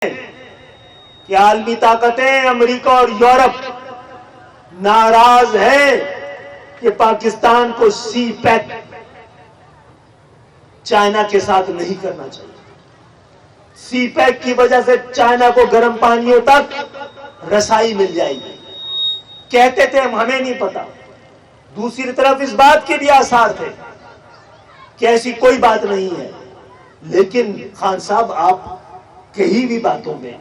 کہ عالمی طاقتیں امریکہ اور یورپ ناراض ہے کہ پاکستان کو سی پیک چائنا کے ساتھ نہیں کرنا چاہیے. سی پیک کی وجہ سے چائنا کو گرم پانیوں تک رسائی مل جائے گی. کہتے تھے ہمیں نہیں پتا. دوسری طرف اس بات کے بھی آثار تھے کہ ایسی کوئی بات نہیں ہے. لیکن خان صاحب آپ کہی ہوئی باتوں میں،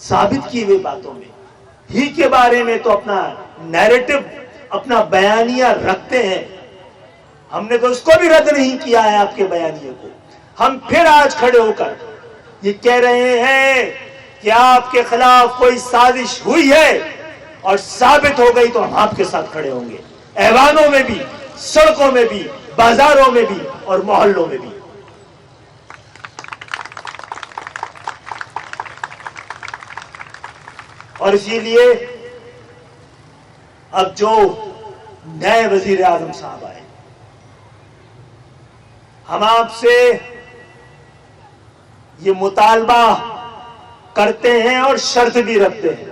ثابت کی ہوئی باتوں میں ہی کے بارے میں تو اپنا نیریٹو، اپنا بیانیہ رکھتے ہیں. ہم نے تو اس کو بھی رد نہیں کیا ہے آپ کے بیانیے کو. ہم پھر آج کھڑے ہو کر یہ کہہ رہے ہیں کہ آپ کے خلاف کوئی سازش ہوئی ہے اور ثابت ہو گئی تو ہم آپ کے ساتھ کھڑے ہوں گے، ایوانوں میں بھی، سڑکوں میں بھی، بازاروں میں بھی اور محلوں میں بھی. اور اسی لیے اب جو نئے وزیر اعظم صاحب آئے، ہم آپ سے یہ مطالبہ کرتے ہیں اور شرط بھی رکھتے ہیں،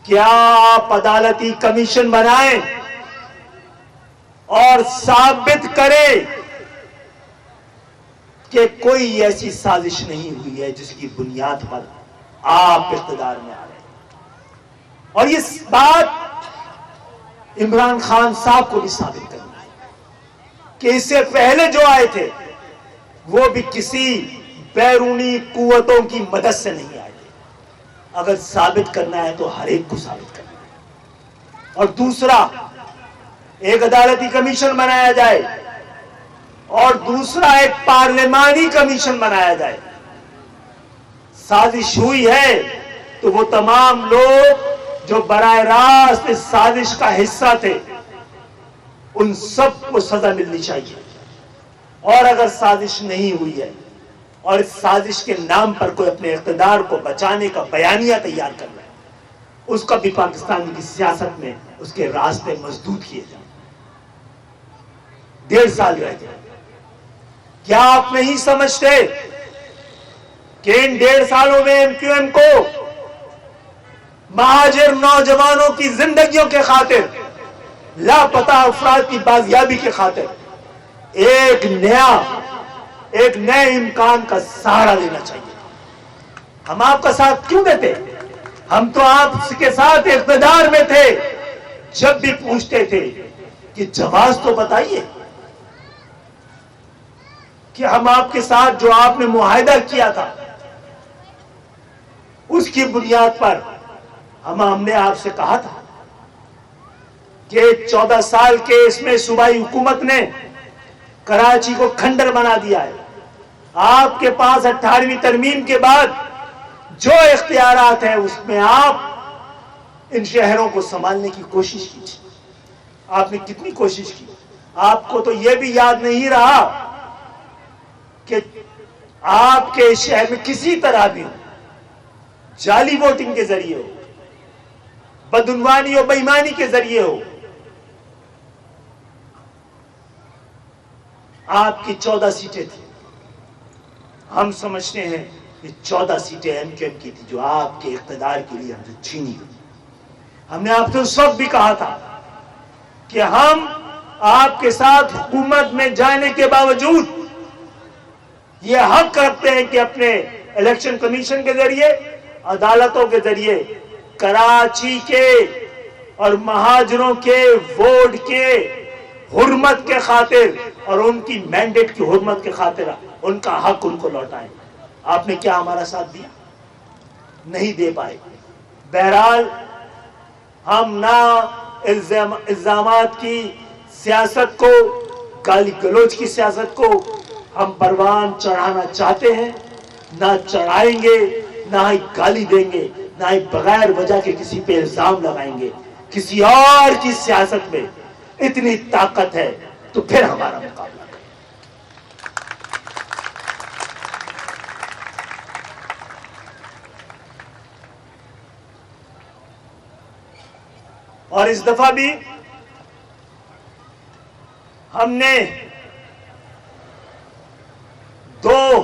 کیا آپ عدالتی کمیشن بنائیں اور ثابت کریں کہ کوئی ایسی سازش نہیں ہوئی ہے جس کی بنیاد پر آپ اقتدار میں آ رہے ہیں. اور یہ بات عمران خان صاحب کو بھی ثابت کرنا ہے کہ اس سے پہلے جو آئے تھے وہ بھی کسی بیرونی قوتوں کی مدد سے نہیں آئے تھے. اگر ثابت کرنا ہے تو ہر ایک کو ثابت کرنا ہے. اور دوسرا، ایک عدالتی کمیشن بنایا جائے اور دوسرا ایک پارلیمانی کمیشن بنایا جائے. سازش ہوئی ہے تو وہ تمام لوگ جو براہ راست اس سازش کا حصہ تھے ان سب کو سزا ملنی چاہیے. اور اگر سازش نہیں ہوئی ہے اور اس سازش کے نام پر کوئی اپنے اقتدار کو بچانے کا بیانیہ تیار کر رہا ہے، اس کا بھی پاکستان کی سیاست میں اس کے راستے مسدود کیے جائیں. 1.5 سال رہ گئے. کیا آپ نہیں سمجھتے کہ ان 1.5 سالوں میں ایم کیو ایم کو مہاجر نوجوانوں کی زندگیوں کے خاطر، لاپتہ افراد کی بازیابی کے خاطر ایک نئے امکان کا سہارا لینا چاہیے؟ ہم آپ کا ساتھ کیوں دیتے؟ ہم تو آپ کے ساتھ اقتدار میں تھے. جب بھی پوچھتے تھے کہ جواز تو بتائیے کہ ہم آپ کے ساتھ جو آپ نے معاہدہ کیا تھا اس کی بنیاد پر ہم نے آپ سے کہا تھا کہ 14 سال کے اس میں صوبائی حکومت نے کراچی کو کھنڈر بنا دیا ہے. آپ کے پاس 18ویں ترمیم کے بعد جو اختیارات ہیں اس میں آپ ان شہروں کو سنبھالنے کی کوشش کی. آپ نے کتنی کوشش کی؟ آپ کو تو یہ بھی یاد نہیں رہا کہ آپ کے شہر میں کسی طرح بھی جعلی ووٹنگ کے ذریعے ہو، بدعنوانی اور بےایمانی کے ذریعے ہو، آپ کی 14 سیٹیں تھیں. ہم سمجھتے ہیں کہ 14 سیٹیں ایم کیو ایم کی تھی جو آپ کے اقتدار کے لیے ہم سے چھینی ہوئی. ہم نے آپ سے اس وقت بھی کہا تھا کہ ہم آپ کے ساتھ حکومت میں جانے کے باوجود یہ حق رکھتے ہیں کہ اپنے الیکشن کمیشن کے ذریعے، عدالتوں کے ذریعے کراچی کے اور مہاجروں کے ووٹ کے حرمت کے خاطر اور ان کی مینڈیٹ کی حرمت کے خاطر ان کا حق ان کو لوٹائیں. آپ نے کیا ہمارا ساتھ دیا؟ نہیں دے پائے. بہرحال ہم نہ الزامات کی سیاست کو، گالی گلوچ کی سیاست کو ہم پروان چڑھانا چاہتے ہیں، نہ چڑھائیں گے، نہ ہی گالی دیں گے، نہ ہی بغیر وجہ کے کسی پہ الزام لگائیں گے. کسی اور کی سیاست میں اتنی طاقت ہے تو پھر ہمارا مقابلہ کریں. اور اس دفعہ بھی ہم نے 2